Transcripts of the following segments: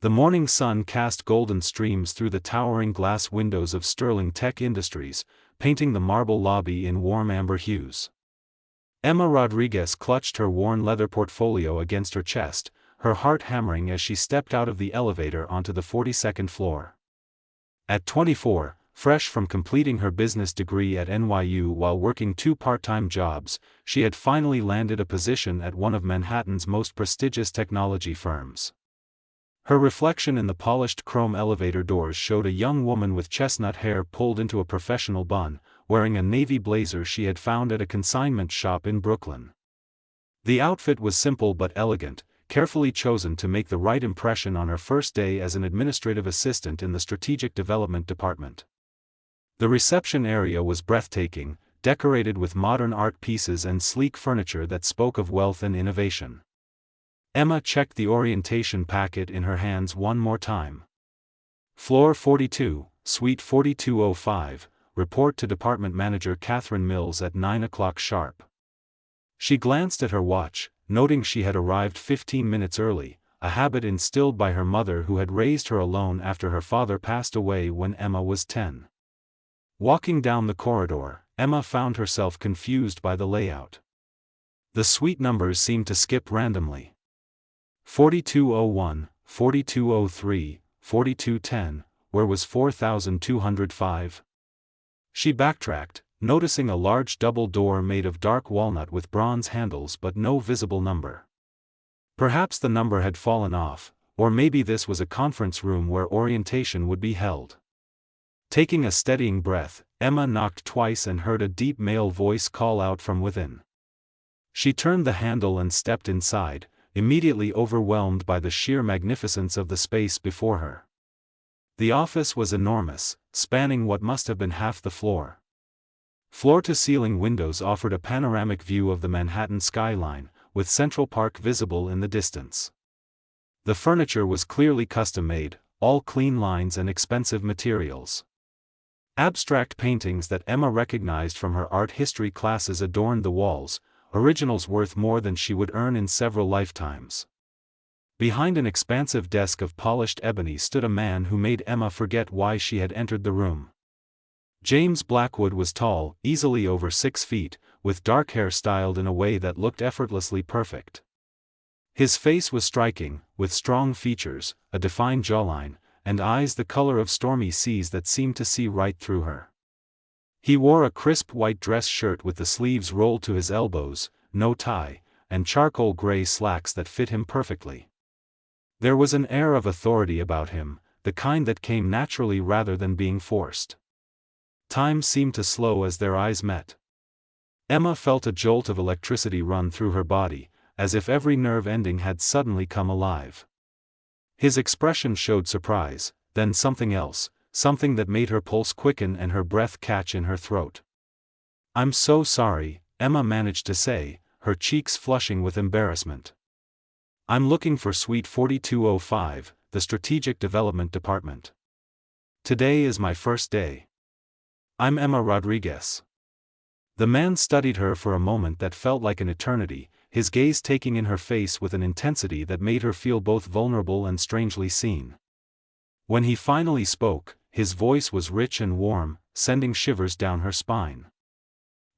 The morning sun cast golden streams through the towering glass windows of Sterling Tech Industries, painting the marble lobby in warm amber hues. Emma Rodriguez clutched her worn leather portfolio against her chest, her heart hammering as she stepped out of the elevator onto the 42nd floor. At 24, fresh from completing her business degree at NYU while working 2 part-time jobs, she had finally landed a position at one of Manhattan's most prestigious technology firms. Her reflection in the polished chrome elevator doors showed a young woman with chestnut hair pulled into a professional bun, wearing a navy blazer she had found at a consignment shop in Brooklyn. The outfit was simple but elegant, carefully chosen to make the right impression on her first day as an administrative assistant in the Strategic Development Department. The reception area was breathtaking, decorated with modern art pieces and sleek furniture that spoke of wealth and innovation. Emma checked the orientation packet in her hands one more time. Floor 42, Suite 4205, report to Department Manager Catherine Mills at 9 o'clock sharp. She glanced at her watch, noting she had arrived 15 minutes early, a habit instilled by her mother who had raised her alone after her father passed away when Emma was 10. Walking down the corridor, Emma found herself confused by the layout. The suite numbers seemed to skip randomly. 4201, 4203, 4210, where was 4205? She backtracked, noticing a large double door made of dark walnut with bronze handles but no visible number. Perhaps the number had fallen off, or maybe this was a conference room where orientation would be held. Taking a steadying breath, Emma knocked twice and heard a deep male voice call out from within. She turned the handle and stepped inside, immediately overwhelmed by the sheer magnificence of the space before her. The office was enormous, spanning what must have been half the floor. Floor-to-ceiling windows offered a panoramic view of the Manhattan skyline, with Central Park visible in the distance. The furniture was clearly custom-made, all clean lines and expensive materials. Abstract paintings that Emma recognized from her art history classes adorned the walls, originals worth more than she would earn in several lifetimes. Behind an expansive desk of polished ebony stood a man who made Emma forget why she had entered the room. James Blackwood was tall, easily over 6 feet, with dark hair styled in a way that looked effortlessly perfect. His face was striking, with strong features, a defined jawline, and eyes the color of stormy seas that seemed to see right through her. He wore a crisp white dress shirt with the sleeves rolled to his elbows, no tie, and charcoal gray slacks that fit him perfectly. There was an air of authority about him, the kind that came naturally rather than being forced. Time seemed to slow as their eyes met. Emma felt a jolt of electricity run through her body, as if every nerve ending had suddenly come alive. His expression showed surprise, then something else, something that made her pulse quicken and her breath catch in her throat. "I'm so sorry," Emma managed to say, her cheeks flushing with embarrassment. "I'm looking for Suite 4205, the Strategic Development Department. Today is my first day. I'm Emma Rodriguez." The man studied her for a moment that felt like an eternity, his gaze taking in her face with an intensity that made her feel both vulnerable and strangely seen. When he finally spoke, his voice was rich and warm, sending shivers down her spine.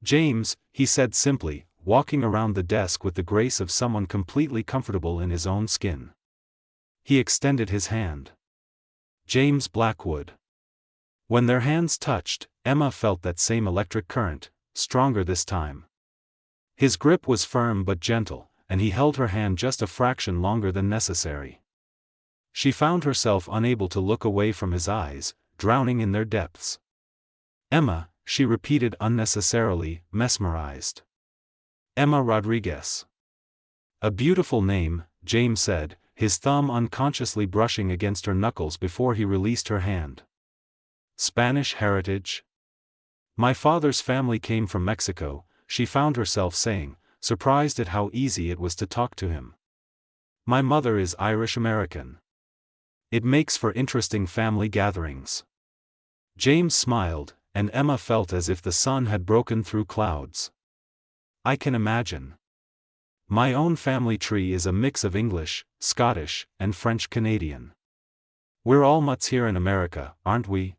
"James," he said simply, walking around the desk with the grace of someone completely comfortable in his own skin. He extended his hand. "James Blackwood." When their hands touched, Emma felt that same electric current, stronger this time. His grip was firm but gentle, and he held her hand just a fraction longer than necessary. She found herself unable to look away from his eyes, drowning in their depths. "Emma," she repeated unnecessarily, mesmerized. "Emma Rodriguez." "A beautiful name," James said, his thumb unconsciously brushing against her knuckles before he released her hand. "Spanish heritage?" "My father's family came from Mexico," she found herself saying, surprised at how easy it was to talk to him. "My mother is Irish-American. It makes for interesting family gatherings." James smiled, and Emma felt as if the sun had broken through clouds. "I can imagine. My own family tree is a mix of English, Scottish, and French-Canadian." We're all mutts here in America, aren't we?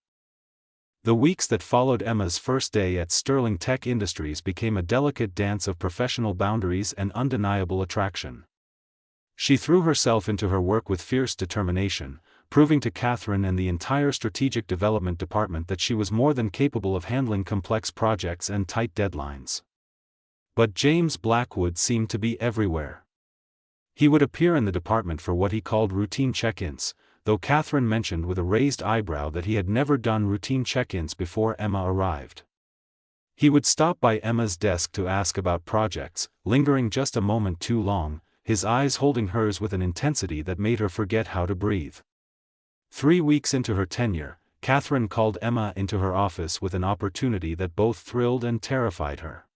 The weeks that followed Emma's first day at Sterling Tech Industries became a delicate dance of professional boundaries and undeniable attraction. She threw herself into her work with fierce determination, proving to Catherine and the entire strategic development department that she was more than capable of handling complex projects and tight deadlines. But James Blackwood seemed to be everywhere. He would appear in the department for what he called routine check-ins, though Catherine mentioned with a raised eyebrow that he had never done routine check-ins before Emma arrived. He would stop by Emma's desk to ask about projects, lingering just a moment too long, his eyes holding hers with an intensity that made her forget how to breathe. 3 weeks into her tenure, Catherine called Emma into her office with an opportunity that both thrilled and terrified her.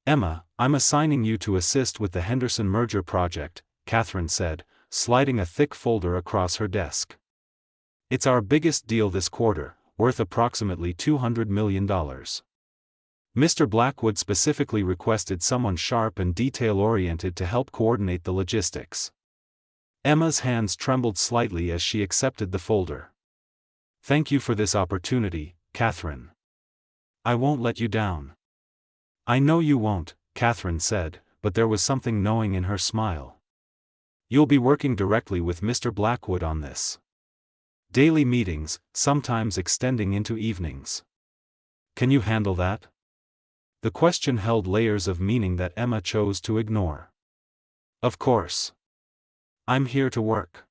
"Emma, I'm assigning you to assist with the Henderson merger project," Catherine said, sliding a thick folder across her desk. "It's our biggest deal this quarter, worth approximately $200 million. Mr. Blackwood specifically requested someone sharp and detail-oriented to help coordinate the logistics." Emma's hands trembled slightly as she accepted the folder. "Thank you for this opportunity, Catherine. I won't let you down." "I know you won't," Catherine said, but there was something knowing in her smile. "You'll be working directly with Mr. Blackwood on this. Daily meetings, sometimes extending into evenings. Can you handle that?" The question held layers of meaning that Emma chose to ignore. "Of course. I'm here to work."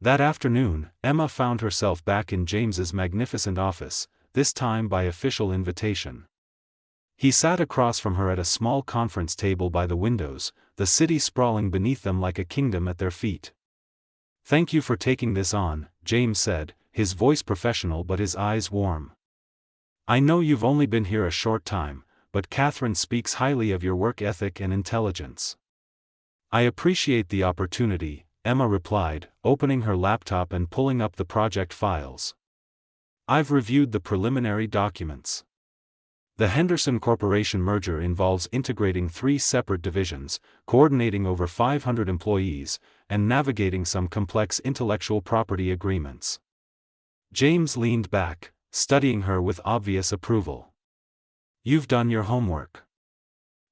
That afternoon, Emma found herself back in James's magnificent office, this time by official invitation. He sat across from her at a small conference table by the windows, the city sprawling beneath them like a kingdom at their feet. "Thank you for taking this on," James said, his voice professional but his eyes warm. "I know you've only been here a short time, but Catherine speaks highly of your work ethic and intelligence." "I appreciate the opportunity," Emma replied, opening her laptop and pulling up the project files. "I've reviewed the preliminary documents. The Henderson Corporation merger involves integrating 3 separate divisions, coordinating over 500 employees, and navigating some complex intellectual property agreements." James leaned back, studying her with obvious approval. "You've done your homework.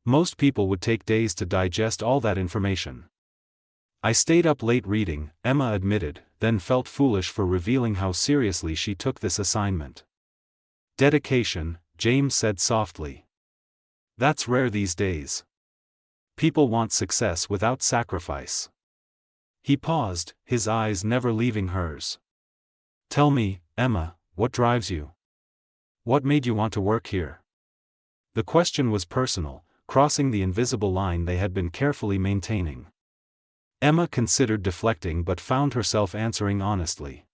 Most people would take days to digest all that information." "I stayed up late reading," Emma admitted, then felt foolish for revealing how seriously she took this assignment. "Dedication," James said softly. "That's rare these days. People want success without sacrifice." He paused, his eyes never leaving hers. "Tell me, Emma, what drives you? What made you want to work here?" The question was personal, crossing the invisible line they had been carefully maintaining. Emma considered deflecting but found herself answering honestly.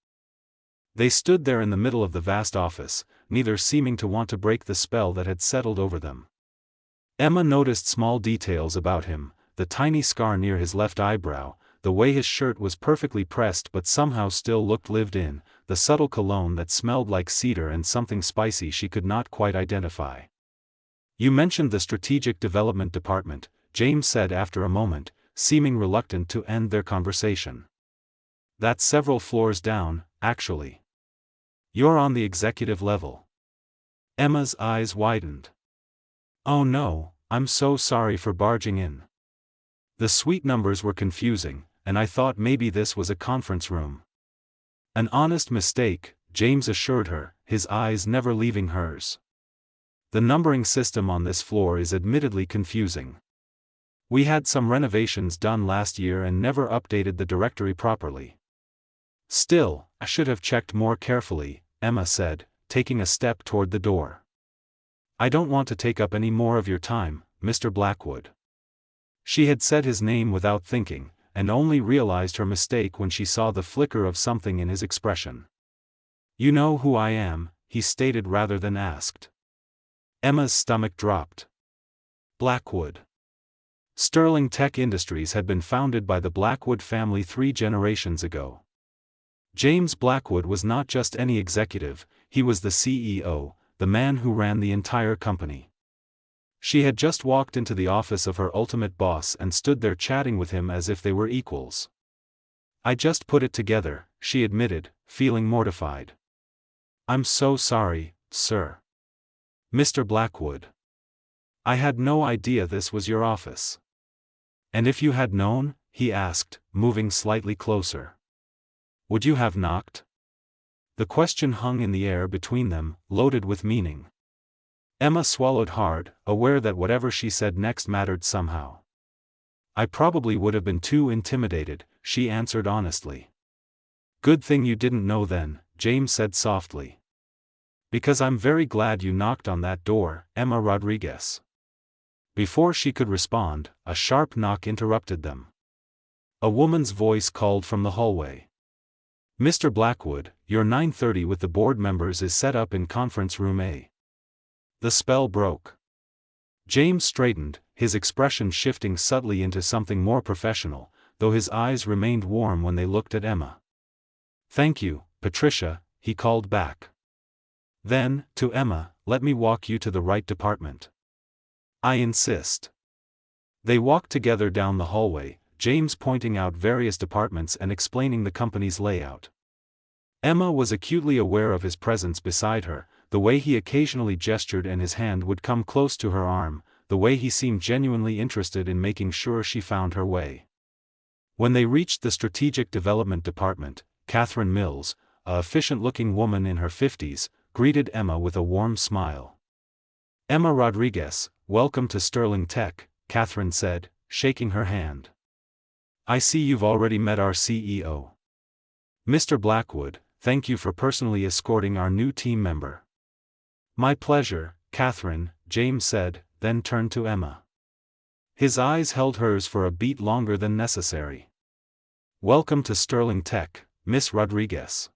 They stood there in the middle of the vast office, neither seeming to want to break the spell that had settled over them. Emma noticed small details about him, the tiny scar near his left eyebrow, the way his shirt was perfectly pressed but somehow still looked lived in, the subtle cologne that smelled like cedar and something spicy she could not quite identify. "You mentioned the Strategic Development Department," James said after a moment, seeming reluctant to end their conversation. "That's several floors down, actually. You're on the executive level." Emma's eyes widened. "Oh no, I'm so sorry for barging in. The suite numbers were confusing, and I thought maybe this was a conference room." "An honest mistake," James assured her, his eyes never leaving hers. "The numbering system on this floor is admittedly confusing. We had some renovations done last year and never updated the directory properly." "Still, I should have checked more carefully," Emma said, taking a step toward the door. "I don't want to take up any more of your time, Mr. Blackwood." She had said his name without thinking, and only realized her mistake when she saw the flicker of something in his expression. "You know who I am," he stated rather than asked. Emma's stomach dropped. Blackwood. Sterling Tech Industries had been founded by the Blackwood family 3 generations ago. James Blackwood was not just any executive, he was the CEO, the man who ran the entire company. She had just walked into the office of her ultimate boss and stood there chatting with him as if they were equals. I just put it together, she admitted, feeling mortified. I'm so sorry, sir. Mr. Blackwood. I had no idea this was your office. And if you had known, he asked, moving slightly closer. Would you have knocked? The question hung in the air between them, loaded with meaning. Emma swallowed hard, aware that whatever she said next mattered somehow. I probably would have been too intimidated, she answered honestly. Good thing you didn't know then, James said softly. Because I'm very glad you knocked on that door, Emma Rodriguez. Before she could respond, a sharp knock interrupted them. A woman's voice called from the hallway. Mr. Blackwood, your 9:30 with the board members is set up in conference room A. The spell broke. James straightened, his expression shifting subtly into something more professional, though his eyes remained warm when they looked at Emma. Thank you, Patricia, he called back. Then, to Emma, let me walk you to the right department. I insist. They walked together down the hallway, James pointing out various departments and explaining the company's layout. Emma was acutely aware of his presence beside her, the way he occasionally gestured and his hand would come close to her arm, the way he seemed genuinely interested in making sure she found her way. When they reached the Strategic Development Department, Catherine Mills, a efficient-looking woman in her 50s, greeted Emma with a warm smile. Emma Rodriguez, welcome to Sterling Tech, Catherine said, shaking her hand. I see you've already met our CEO. Mr. Blackwood, thank you for personally escorting our new team member. My pleasure, Catherine, James said, then turned to Emma. His eyes held hers for a beat longer than necessary. Welcome to Sterling Tech, Miss Rodriguez.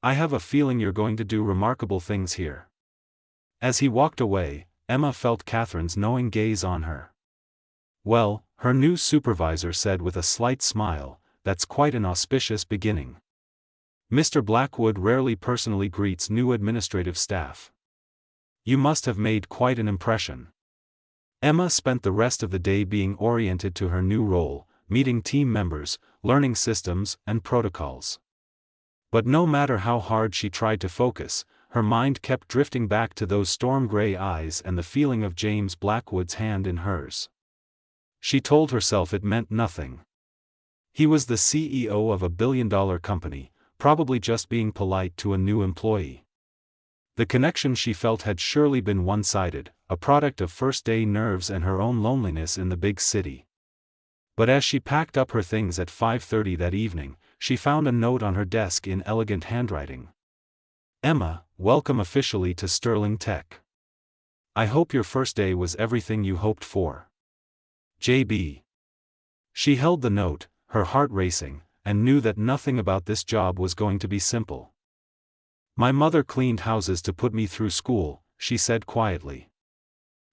I have a feeling you're going to do remarkable things here. As he walked away, Emma felt Catherine's knowing gaze on her. Well, her new supervisor said with a slight smile, that's quite an auspicious beginning. Mr. Blackwood rarely personally greets new administrative staff. You must have made quite an impression. Emma spent the rest of the day being oriented to her new role, meeting team members, learning systems and protocols. But no matter how hard she tried to focus, her mind kept drifting back to those storm-gray eyes and the feeling of James Blackwood's hand in hers. She told herself it meant nothing. He was the CEO of a billion-dollar company, probably just being polite to a new employee. The connection she felt had surely been one-sided, a product of first-day nerves and her own loneliness in the big city. But as she packed up her things at 5:30 that evening, she found a note on her desk in elegant handwriting. Emma, welcome officially to Sterling Tech. I hope your first day was everything you hoped for. J.B. She held the note, her heart racing, and knew that nothing about this job was going to be simple. My mother cleaned houses to put me through school, she said quietly.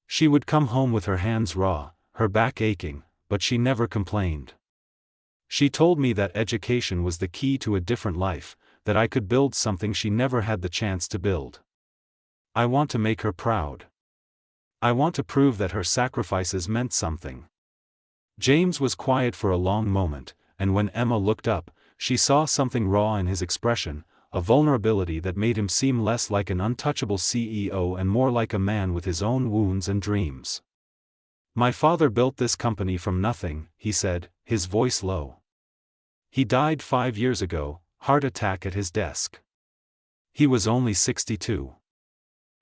She would come home with her hands raw, her back aching, but she never complained. She told me that education was the key to a different life, that I could build something she never had the chance to build. I want to make her proud. I want to prove that her sacrifices meant something. James was quiet for a long moment, and when Emma looked up, she saw something raw in his expression, a vulnerability that made him seem less like an untouchable CEO and more like a man with his own wounds and dreams. My father built this company from nothing, he said, his voice low. He died 5 years ago, heart attack at his desk. He was only 62.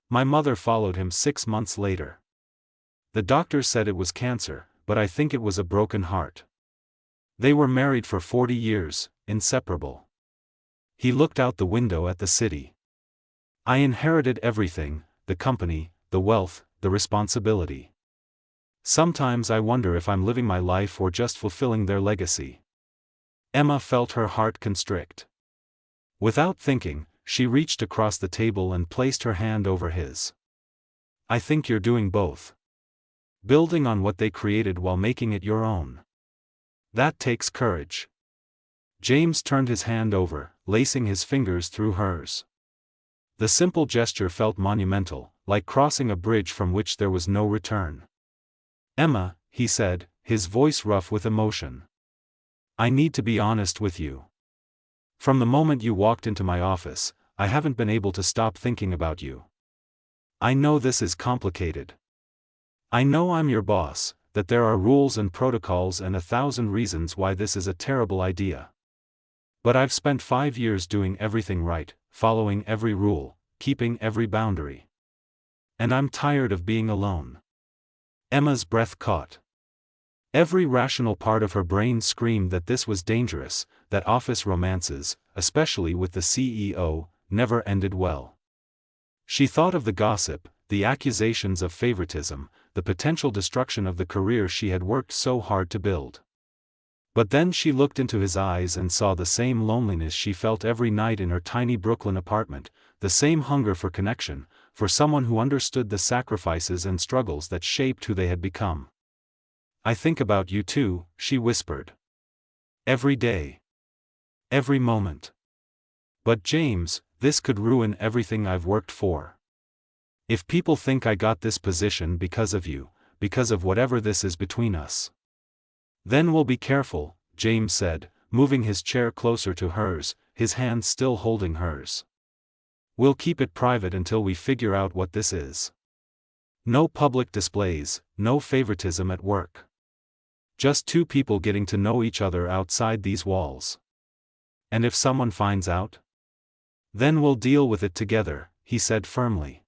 My mother followed him 6 months later. The doctors said it was cancer, but I think it was a broken heart. They were married for 40 years, inseparable. He looked out the window at the city. I inherited everything, the company, the wealth, the responsibility. Sometimes I wonder if I'm living my life or just fulfilling their legacy. Emma felt her heart constrict. Without thinking, she reached across the table and placed her hand over his. I think you're doing both. Building on what they created while making it your own. That takes courage. James turned his hand over, lacing his fingers through hers. The simple gesture felt monumental, like crossing a bridge from which there was no return. Emma, he said, his voice rough with emotion. I need to be honest with you. From the moment you walked into my office, I haven't been able to stop thinking about you. I know this is complicated. I know I'm your boss, that there are rules and protocols and 1,000 reasons why this is a terrible idea. But I've spent 5 years doing everything right, following every rule, keeping every boundary. And I'm tired of being alone. Emma's breath caught. Every rational part of her brain screamed that this was dangerous, that office romances, especially with the CEO, never ended well. She thought of the gossip, the accusations of favoritism, the potential destruction of the career she had worked so hard to build. But then she looked into his eyes and saw the same loneliness she felt every night in her tiny Brooklyn apartment, the same hunger for connection, for someone who understood the sacrifices and struggles that shaped who they had become. I think about you too, she whispered. Every day. Every moment. But James, this could ruin everything I've worked for. If people think I got this position because of you, because of whatever this is between us. Then we'll be careful, James said, moving his chair closer to hers, his hand still holding hers. We'll keep it private until we figure out what this is. No public displays, no favoritism at work. Just two people getting to know each other outside these walls. And if someone finds out? Then we'll deal with it together, he said firmly.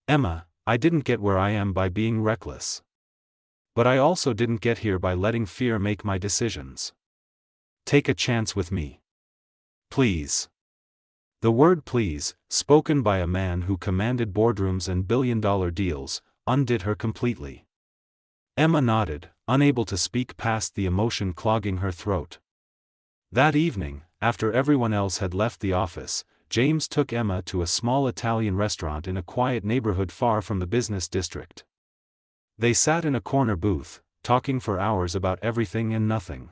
Emma, I didn't get where I am by being reckless. But I also didn't get here by letting fear make my decisions. Take a chance with me. Please. The word please, spoken by a man who commanded boardrooms and billion-dollar deals, undid her completely. Emma nodded, unable to speak past the emotion clogging her throat. That evening, after everyone else had left the office, James took Emma to a small Italian restaurant in a quiet neighborhood far from the business district. They sat in a corner booth, talking for hours about everything and nothing.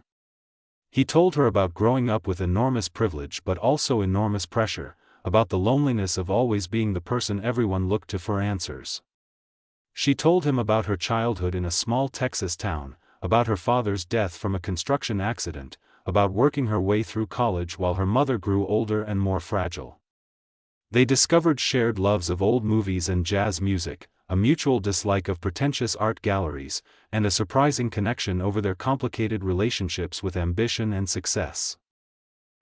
He told her about growing up with enormous privilege but also enormous pressure, about the loneliness of always being the person everyone looked to for answers. She told him about her childhood in a small Texas town, about her father's death from a construction accident, about working her way through college while her mother grew older and more fragile. They discovered shared loves of old movies and jazz music, a mutual dislike of pretentious art galleries, and a surprising connection over their complicated relationships with ambition and success.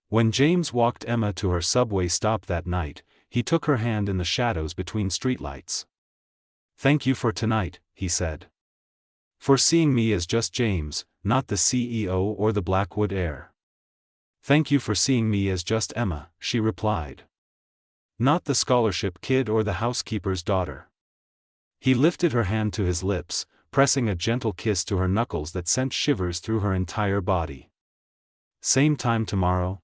When James walked Emma to her subway stop that night, he took her hand in the shadows between streetlights. "Thank you for tonight," he said. "For seeing me as just James, not the CEO or the Blackwood heir." "Thank you for seeing me as just Emma," she replied. "Not the scholarship kid or the housekeeper's daughter." He lifted her hand to his lips, pressing a gentle kiss to her knuckles that sent shivers through her entire body. "Same time tomorrow?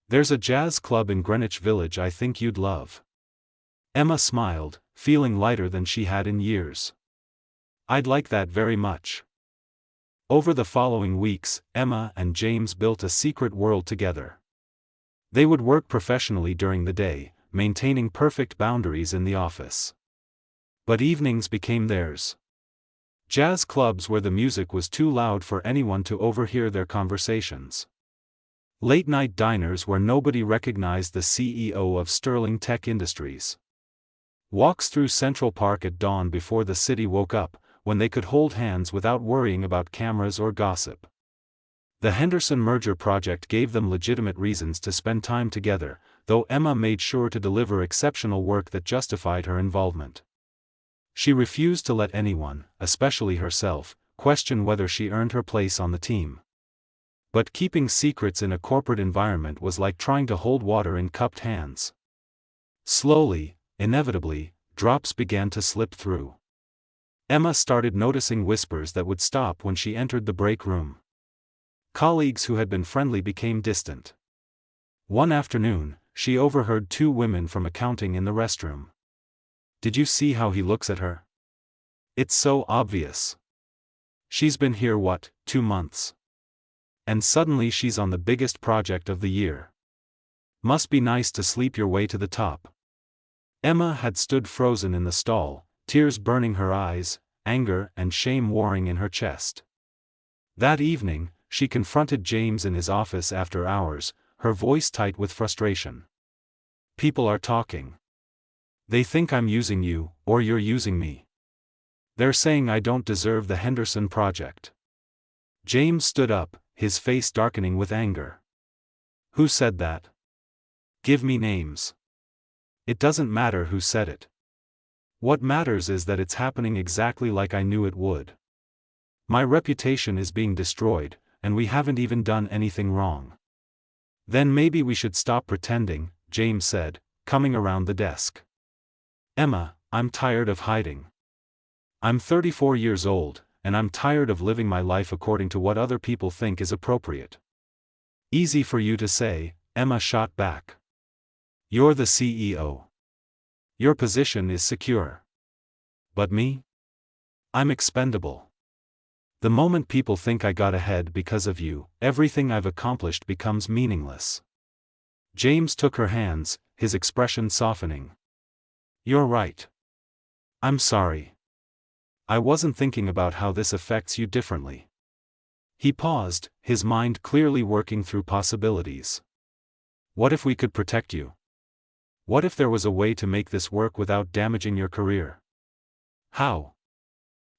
There's a jazz club in Greenwich Village I think you'd love." Emma smiled, feeling lighter than she had in years. "I'd like that very much." Over the following weeks, Emma and James built a secret world together. They would work professionally during the day, maintaining perfect boundaries in the office. But evenings became theirs. Jazz clubs where the music was too loud for anyone to overhear their conversations. Late-night diners where nobody recognized the CEO of Sterling Tech Industries. Walks through Central Park at dawn before the city woke up, when they could hold hands without worrying about cameras or gossip. The Henderson merger project gave them legitimate reasons to spend time together, though Emma made sure to deliver exceptional work that justified her involvement. She refused to let anyone, especially herself, question whether she earned her place on the team. But keeping secrets in a corporate environment was like trying to hold water in cupped hands. Slowly, inevitably, drops began to slip through. Emma started noticing whispers that would stop when she entered the break room. Colleagues who had been friendly became distant. One afternoon, she overheard two women from accounting in the restroom. "Did you see how he looks at her? It's so obvious. She's been here 2 months? And suddenly she's on the biggest project of the year. Must be nice to sleep your way to the top." Emma had stood frozen in the stall, tears burning her eyes, anger and shame warring in her chest. That evening, she confronted James in his office after hours, her voice tight with frustration. People are talking. They think I'm using you, or you're using me. They're saying I don't deserve the Henderson project. James stood up, his face darkening with anger. Who said that? Give me names. It doesn't matter who said it. What matters is that it's happening exactly like I knew it would. My reputation is being destroyed, and we haven't even done anything wrong. Then maybe we should stop pretending, James said, coming around the desk. Emma, I'm tired of hiding. I'm 34 years old, and I'm tired of living my life according to what other people think is appropriate. Easy for you to say, Emma shot back. You're the CEO. Your position is secure. But me? I'm expendable. The moment people think I got ahead because of you, everything I've accomplished becomes meaningless. James took her hands, his expression softening. You're right. I'm sorry. I wasn't thinking about how this affects you differently. He paused, his mind clearly working through possibilities. What if we could protect you? What if there was a way to make this work without damaging your career? How?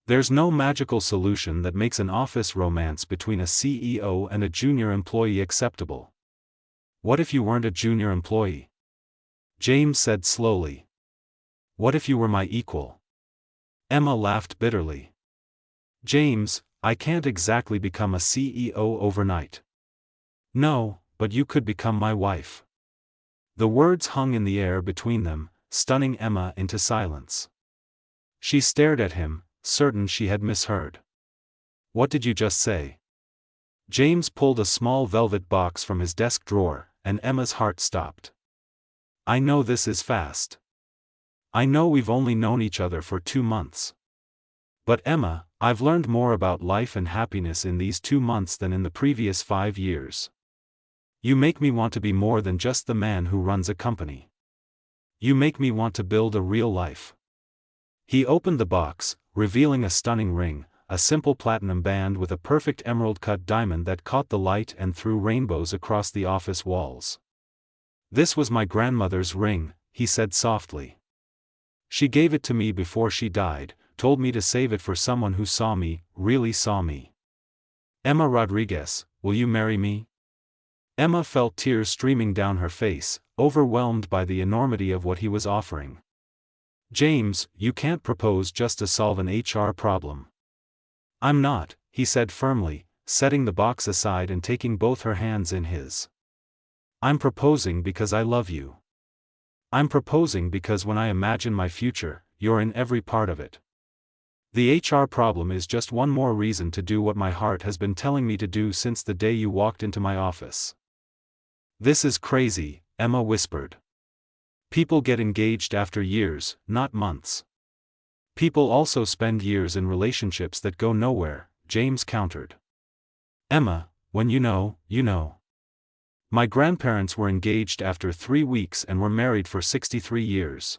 There's no magical solution that makes an office romance between a CEO and a junior employee acceptable. What if you weren't a junior employee? James said slowly. What if you were my equal? Emma laughed bitterly. James, I can't exactly become a CEO overnight. No, but you could become my wife. The words hung in the air between them, stunning Emma into silence. She stared at him, certain she had misheard. What did you just say? James pulled a small velvet box from his desk drawer, and Emma's heart stopped. I know this is fast. I know we've only known each other for 2 months. But Emma, I've learned more about life and happiness in these 2 months than in the previous 5 years. You make me want to be more than just the man who runs a company. You make me want to build a real life. He opened the box, revealing a stunning ring, a simple platinum band with a perfect emerald-cut diamond that caught the light and threw rainbows across the office walls. This was my grandmother's ring, he said softly. She gave it to me before she died, told me to save it for someone who saw me, really saw me. Emma Rodriguez, will you marry me? Emma felt tears streaming down her face, overwhelmed by the enormity of what he was offering. James, you can't propose just to solve an HR problem. I'm not, he said firmly, setting the box aside and taking both her hands in his. I'm proposing because I love you. I'm proposing because when I imagine my future, you're in every part of it. The HR problem is just one more reason to do what my heart has been telling me to do since the day you walked into my office. This is crazy, Emma whispered. People get engaged after years, not months. People also spend years in relationships that go nowhere, James countered. Emma, when you know, you know. My grandparents were engaged after 3 weeks and were married for 63 years.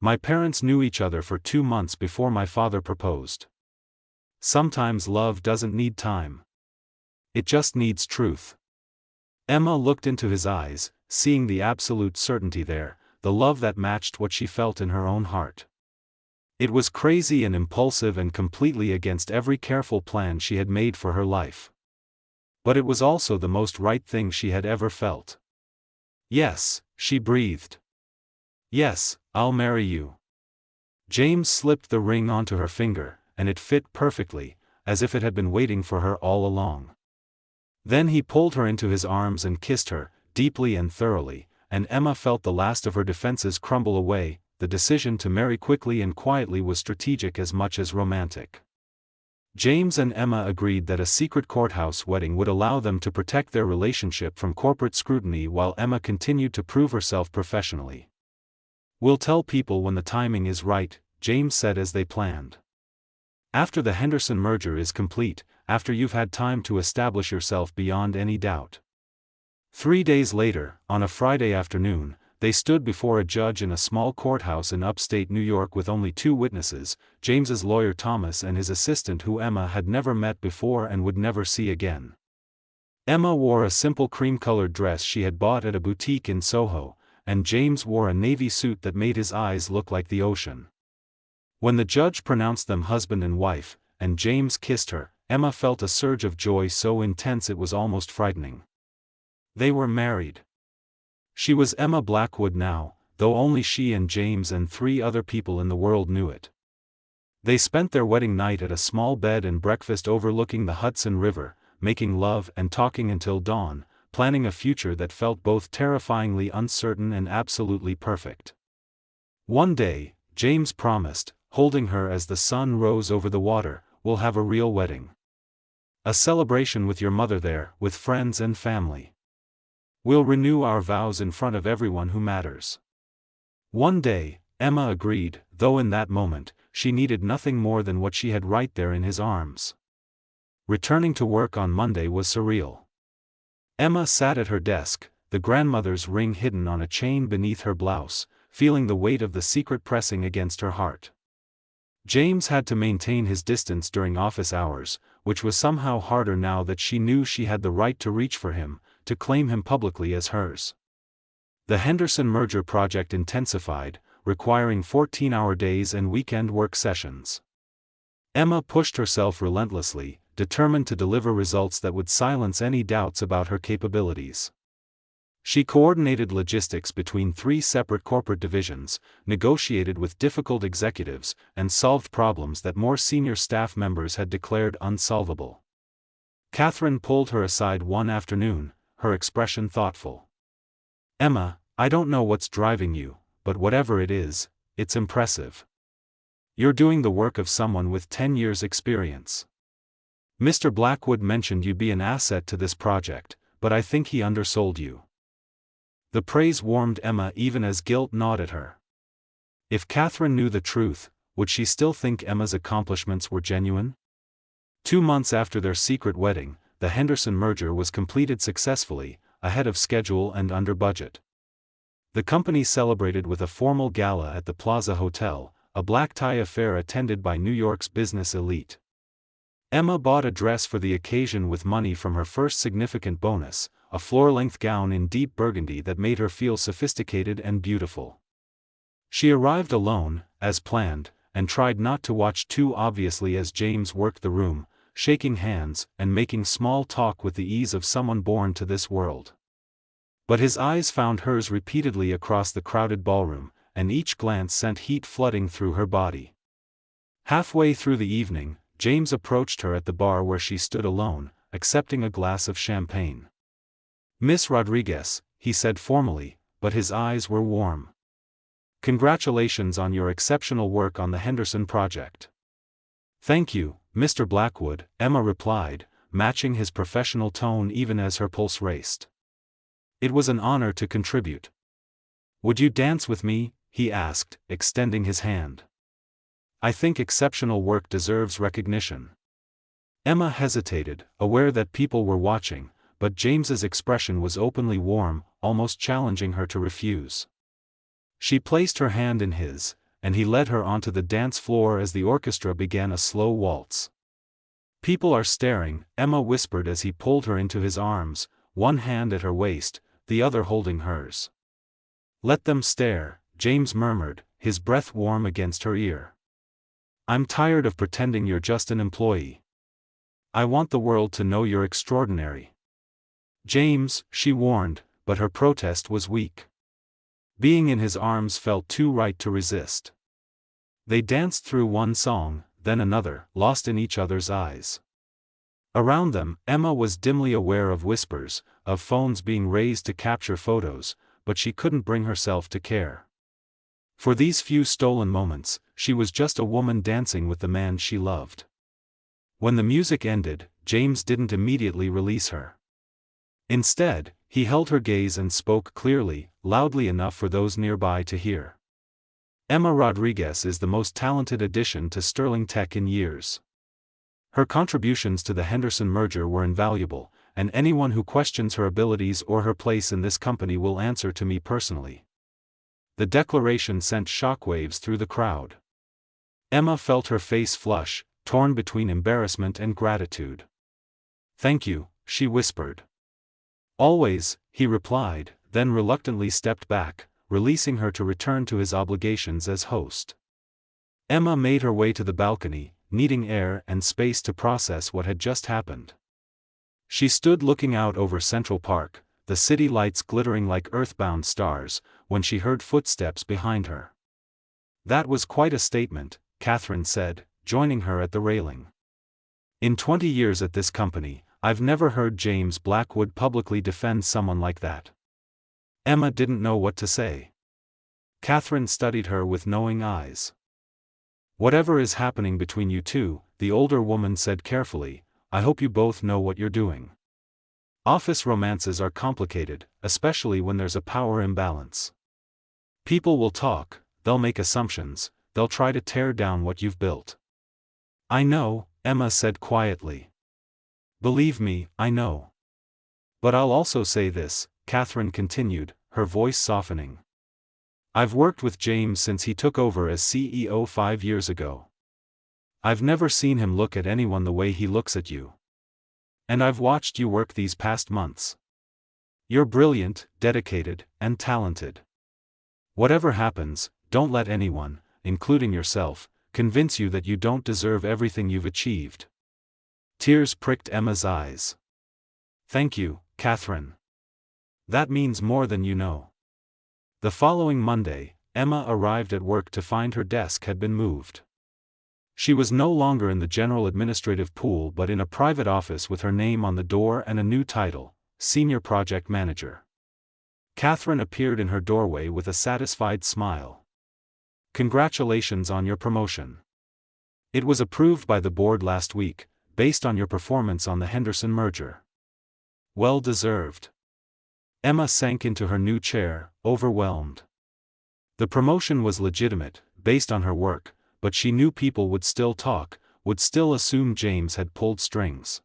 My parents knew each other for 2 months before my father proposed. Sometimes love doesn't need time. It just needs truth. Emma looked into his eyes, seeing the absolute certainty there, the love that matched what she felt in her own heart. It was crazy and impulsive and completely against every careful plan she had made for her life. But it was also the most right thing she had ever felt. Yes, she breathed. Yes, I'll marry you. James slipped the ring onto her finger, and it fit perfectly, as if it had been waiting for her all along. Then he pulled her into his arms and kissed her, deeply and thoroughly, and Emma felt the last of her defenses crumble away. The decision to marry quickly and quietly was strategic as much as romantic. James and Emma agreed that a secret courthouse wedding would allow them to protect their relationship from corporate scrutiny while Emma continued to prove herself professionally. We'll tell people when the timing is right, James said as they planned. After the Henderson merger is complete, after you've had time to establish yourself beyond any doubt. 3 days later, on a Friday afternoon, they stood before a judge in a small courthouse in upstate New York with only two witnesses, James's lawyer Thomas and his assistant who Emma had never met before and would never see again. Emma wore a simple cream-colored dress she had bought at a boutique in Soho, and James wore a navy suit that made his eyes look like the ocean. When the judge pronounced them husband and wife, and James kissed her, Emma felt a surge of joy so intense it was almost frightening. They were married. She was Emma Blackwood now, though only she and James and 3 other people in the world knew it. They spent their wedding night at a small bed and breakfast overlooking the Hudson River, making love and talking until dawn, planning a future that felt both terrifyingly uncertain and absolutely perfect. One day, James promised, holding her as the sun rose over the water, "We'll have a real wedding. A celebration with your mother there, with friends and family. We'll renew our vows in front of everyone who matters." One day, Emma agreed, though in that moment, she needed nothing more than what she had right there in his arms. Returning to work on Monday was surreal. Emma sat at her desk, the grandmother's ring hidden on a chain beneath her blouse, feeling the weight of the secret pressing against her heart. James had to maintain his distance during office hours, which was somehow harder now that she knew she had the right to reach for him, to claim him publicly as hers. The Henderson merger project intensified, requiring 14-hour days and weekend work sessions. Emma pushed herself relentlessly, determined to deliver results that would silence any doubts about her capabilities. She coordinated logistics between 3 separate corporate divisions, negotiated with difficult executives, and solved problems that more senior staff members had declared unsolvable. Catherine pulled her aside one afternoon, her expression thoughtful. "Emma, I don't know what's driving you, but whatever it is, it's impressive. You're doing the work of someone with 10 years' experience. Mr. Blackwood mentioned you'd be an asset to this project, but I think he undersold you." The praise warmed Emma even as guilt gnawed at her. If Catherine knew the truth, would she still think Emma's accomplishments were genuine? 2 months after their secret wedding, the Henderson merger was completed successfully, ahead of schedule and under budget. The company celebrated with a formal gala at the Plaza Hotel, a black-tie affair attended by New York's business elite. Emma bought a dress for the occasion with money from her first significant bonus, a floor-length gown in deep burgundy that made her feel sophisticated and beautiful. She arrived alone, as planned, and tried not to watch too obviously as James worked the room, shaking hands and making small talk with the ease of someone born to this world. But his eyes found hers repeatedly across the crowded ballroom, and each glance sent heat flooding through her body. Halfway through the evening, James approached her at the bar where she stood alone, accepting a glass of champagne. "Miss Rodriguez," he said formally, but his eyes were warm. "Congratulations on your exceptional work on the Henderson project." "Thank you, Mr. Blackwood," Emma replied, matching his professional tone even as her pulse raced. "It was an honor to contribute." "Would you dance with me?" he asked, extending his hand. "I think exceptional work deserves recognition." Emma hesitated, aware that people were watching, but James's expression was openly warm, almost challenging her to refuse. She placed her hand in his, and he led her onto the dance floor as the orchestra began a slow waltz. "People are staring," Emma whispered as he pulled her into his arms, one hand at her waist, the other holding hers. "Let them stare," James murmured, his breath warm against her ear. "I'm tired of pretending you're just an employee. I want the world to know you're extraordinary." "James," she warned, but her protest was weak. Being in his arms felt too right to resist. They danced through one song, then another, lost in each other's eyes. Around them, Emma was dimly aware of whispers, of phones being raised to capture photos, but she couldn't bring herself to care. For these few stolen moments, she was just a woman dancing with the man she loved. When the music ended, James didn't immediately release her. Instead, he held her gaze and spoke clearly, loudly enough for those nearby to hear. "Emma Rodriguez is the most talented addition to Sterling Tech in years. Her contributions to the Henderson merger were invaluable, and anyone who questions her abilities or her place in this company will answer to me personally." The declaration sent shockwaves through the crowd. Emma felt her face flush, torn between embarrassment and gratitude. "Thank you," she whispered. "Always," he replied, then reluctantly stepped back, releasing her to return to his obligations as host. Emma made her way to the balcony, needing air and space to process what had just happened. She stood looking out over Central Park, the city lights glittering like earthbound stars, when she heard footsteps behind her. "That was quite a statement," Catherine said, joining her at the railing. "In 20 years at this company, I've never heard James Blackwood publicly defend someone like that." Emma didn't know what to say. Catherine studied her with knowing eyes. "Whatever is happening between you two," the older woman said carefully, "I hope you both know what you're doing. Office romances are complicated, especially when there's a power imbalance. People will talk, they'll make assumptions, they'll try to tear down what you've built." "I know," Emma said quietly. "Believe me, I know. But I'll also say this," Catherine continued, her voice softening. "I've worked with James since he took over as CEO 5 years ago. I've never seen him look at anyone the way he looks at you. And I've watched you work these past months. You're brilliant, dedicated, and talented. Whatever happens, don't let anyone, including yourself, convince you that you don't deserve everything you've achieved." Tears pricked Emma's eyes. "Thank you, Catherine. That means more than you know." The following Monday, Emma arrived at work to find her desk had been moved. She was no longer in the general administrative pool but in a private office with her name on the door and a new title, Senior Project Manager. Catherine appeared in her doorway with a satisfied smile. "Congratulations on your promotion. It was approved by the board last week, based on your performance on the Henderson merger. Well deserved." Emma sank into her new chair, overwhelmed. The promotion was legitimate, based on her work, but she knew people would still talk, would still assume James had pulled strings.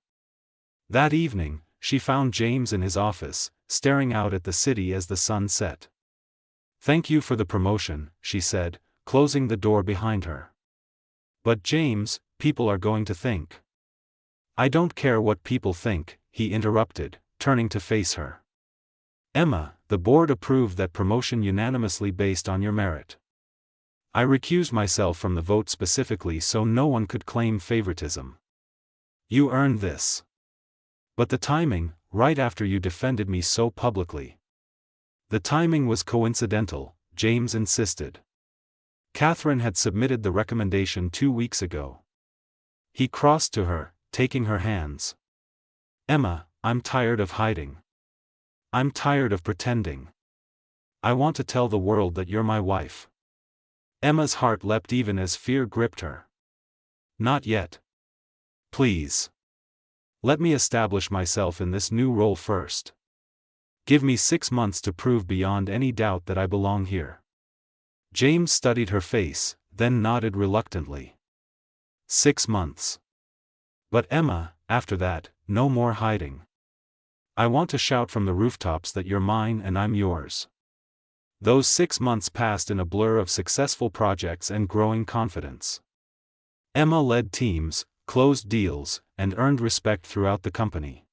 That evening, she found James in his office, staring out at the city as the sun set. "Thank you for the promotion," she said, closing the door behind her. "But James, people are going to think." "I don't care what people think," he interrupted, turning to face her. "Emma, the board approved that promotion unanimously based on your merit. I recused myself from the vote specifically so no one could claim favoritism. You earned this. But the timing, right after you defended me so publicly." "The timing was coincidental," James insisted. "Catherine had submitted the recommendation 2 weeks ago." He crossed to her, taking her hands. "Emma, I'm tired of hiding. I'm tired of pretending. I want to tell the world that you're my wife." Emma's heart leapt even as fear gripped her. "Not yet. Please. Let me establish myself in this new role first. Give me 6 months to prove beyond any doubt that I belong here." James studied her face, then nodded reluctantly. 6 months. "But Emma, after that, no more hiding. I want to shout from the rooftops that you're mine and I'm yours." Those 6 months passed in a blur of successful projects and growing confidence. Emma led teams, closed deals, and earned respect throughout the company.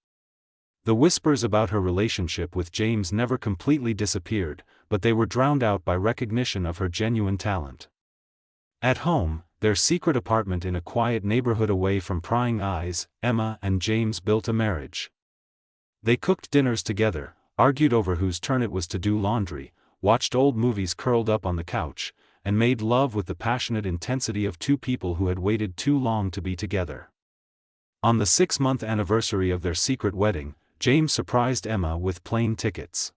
The whispers about her relationship with James never completely disappeared, but they were drowned out by recognition of her genuine talent. At home, their secret apartment in a quiet neighborhood away from prying eyes, Emma and James built a marriage. They cooked dinners together, argued over whose turn it was to do laundry, watched old movies curled up on the couch, and made love with the passionate intensity of two people who had waited too long to be together. On the 6-month anniversary of their secret wedding, James surprised Emma with plane tickets.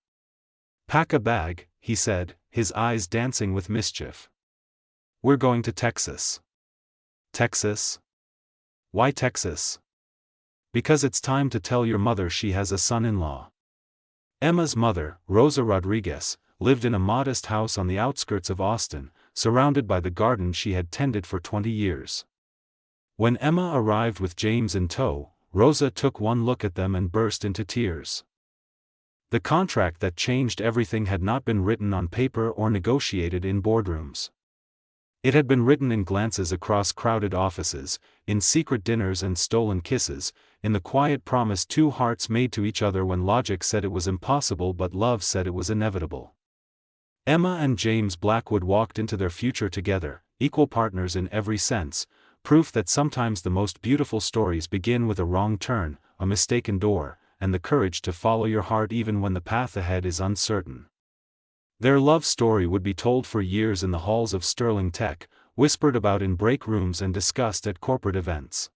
"Pack a bag," he said, his eyes dancing with mischief. "We're going to Texas." "Texas? Why Texas?" "Because it's time to tell your mother she has a son-in-law." Emma's mother, Rosa Rodriguez, lived in a modest house on the outskirts of Austin, surrounded by the garden she had tended for 20 years. When Emma arrived with James in tow, Rosa took one look at them and burst into tears. The contract that changed everything had not been written on paper or negotiated in boardrooms. It had been written in glances across crowded offices, in secret dinners and stolen kisses, in the quiet promise two hearts made to each other when logic said it was impossible but love said it was inevitable. Emma and James Blackwood walked into their future together, equal partners in every sense, proof that sometimes the most beautiful stories begin with a wrong turn, a mistaken door, and the courage to follow your heart even when the path ahead is uncertain. Their love story would be told for years in the halls of Sterling Tech, whispered about in break rooms and discussed at corporate events.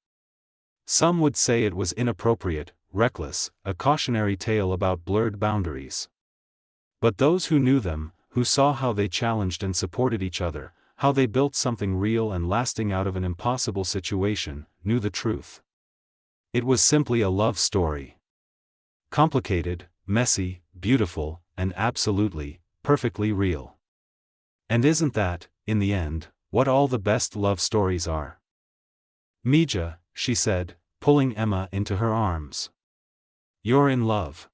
Some would say it was inappropriate, reckless, a cautionary tale about blurred boundaries. But those who knew them, who saw how they challenged and supported each other, how they built something real and lasting out of an impossible situation, knew the truth. It was simply a love story. Complicated, messy, beautiful, and absolutely, perfectly real. And isn't that, in the end, what all the best love stories are? Mija, she said, pulling Emma into her arms. You're in love.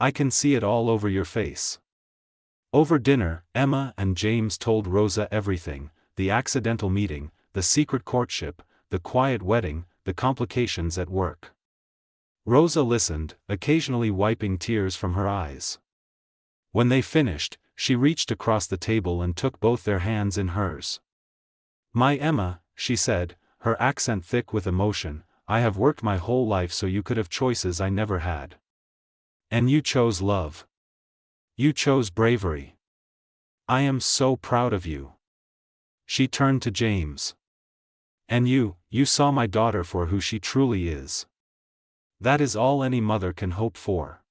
I can see it all over your face. Over dinner, Emma and James told Rosa everything, the accidental meeting, the secret courtship, the quiet wedding, the complications at work. Rosa listened, occasionally wiping tears from her eyes. When they finished, she reached across the table and took both their hands in hers. My Emma, she said, her accent thick with emotion, I have worked my whole life so you could have choices I never had. And you chose love. You chose bravery. I am so proud of you. She turned to James. And you saw my daughter for who she truly is. That is all any mother can hope for.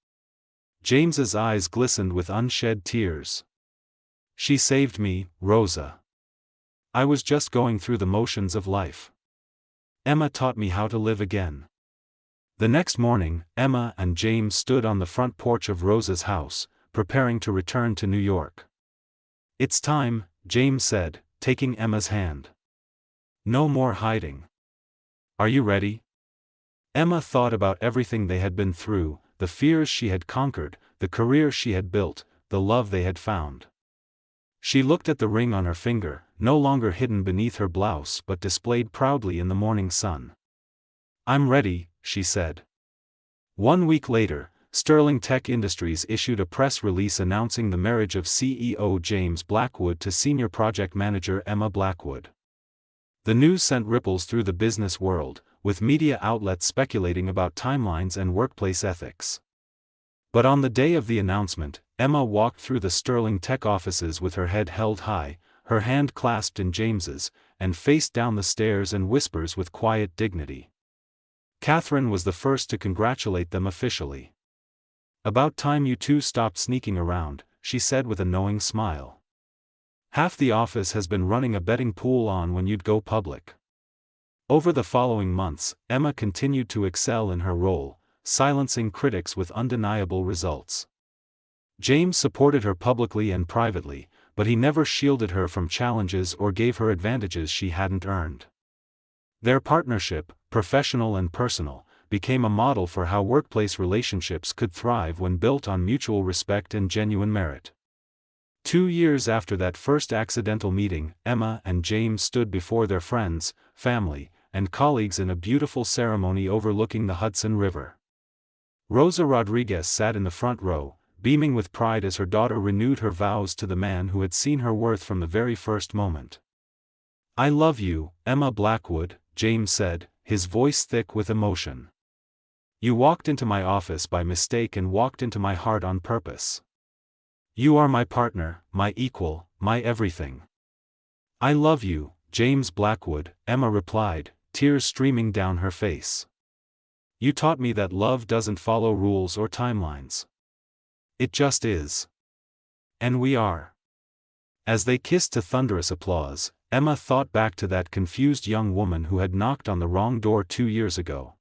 James's eyes glistened with unshed tears. She saved me, Rosa. I was just going through the motions of life. Emma taught me how to live again. The next morning, Emma and James stood on the front porch of Rosa's house, preparing to return to New York. It's time, James said, taking Emma's hand. No more hiding. Are you ready? Emma thought about everything they had been through, the fears she had conquered, the career she had built, the love they had found. She looked at the ring on her finger, no longer hidden beneath her blouse but displayed proudly in the morning sun. I'm ready, she said. 1 week later, Sterling Tech Industries issued a press release announcing the marriage of CEO James Blackwood to Senior Project Manager Emma Blackwood. The news sent ripples through the business world, with media outlets speculating about timelines and workplace ethics. But on the day of the announcement, Emma walked through the Sterling Tech offices with her head held high, her hand clasped in James's, and faced down the stairs and whispers with quiet dignity. Catherine was the first to congratulate them officially. About time you two stopped sneaking around, she said with a knowing smile. Half the office has been running a betting pool on when you'd go public. Over the following months, Emma continued to excel in her role, silencing critics with undeniable results. James supported her publicly and privately, but he never shielded her from challenges or gave her advantages she hadn't earned. Their partnership, professional and personal, became a model for how workplace relationships could thrive when built on mutual respect and genuine merit. 2 years after that first accidental meeting, Emma and James stood before their friends, family, and colleagues in a beautiful ceremony overlooking the Hudson River. Rosa Rodriguez sat in the front row, beaming with pride as her daughter renewed her vows to the man who had seen her worth from the very first moment. I love you, Emma Blackwood, James said, his voice thick with emotion. You walked into my office by mistake and walked into my heart on purpose. You are my partner, my equal, my everything. I love you, James Blackwood, Emma replied, tears streaming down her face. You taught me that love doesn't follow rules or timelines. It just is. And we are. As they kissed to thunderous applause, Emma thought back to that confused young woman who had knocked on the wrong door 2 years ago.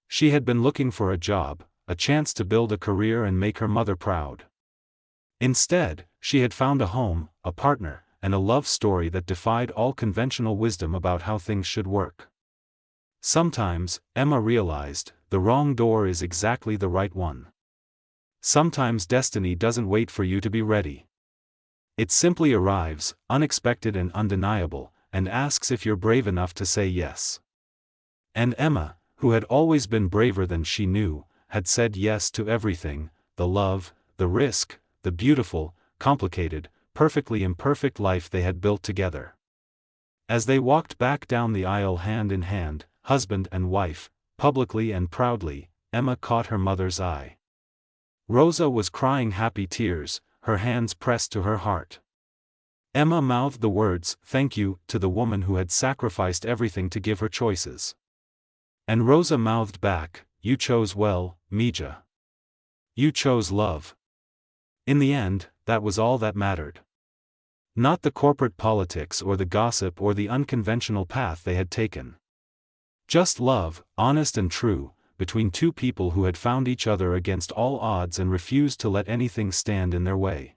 She had been looking for a job, a chance to build a career and make her mother proud. Instead, she had found a home, a partner, and a love story that defied all conventional wisdom about how things should work. Sometimes, Emma realized, the wrong door is exactly the right one. Sometimes destiny doesn't wait for you to be ready. It simply arrives, unexpected and undeniable, and asks if you're brave enough to say yes. And Emma, who had always been braver than she knew, had said yes to everything: the love, the risk, the beautiful, complicated, perfectly imperfect life they had built together. As they walked back down the aisle hand in hand, husband and wife, publicly and proudly, Emma caught her mother's eye. Rosa was crying happy tears, her hands pressed to her heart. Emma mouthed the words, "Thank you," to the woman who had sacrificed everything to give her choices. And Rosa mouthed back, "You chose well, Mija. You chose love." In the end, that was all that mattered. Not the corporate politics or the gossip or the unconventional path they had taken. Just love, honest and true, between two people who had found each other against all odds and refused to let anything stand in their way.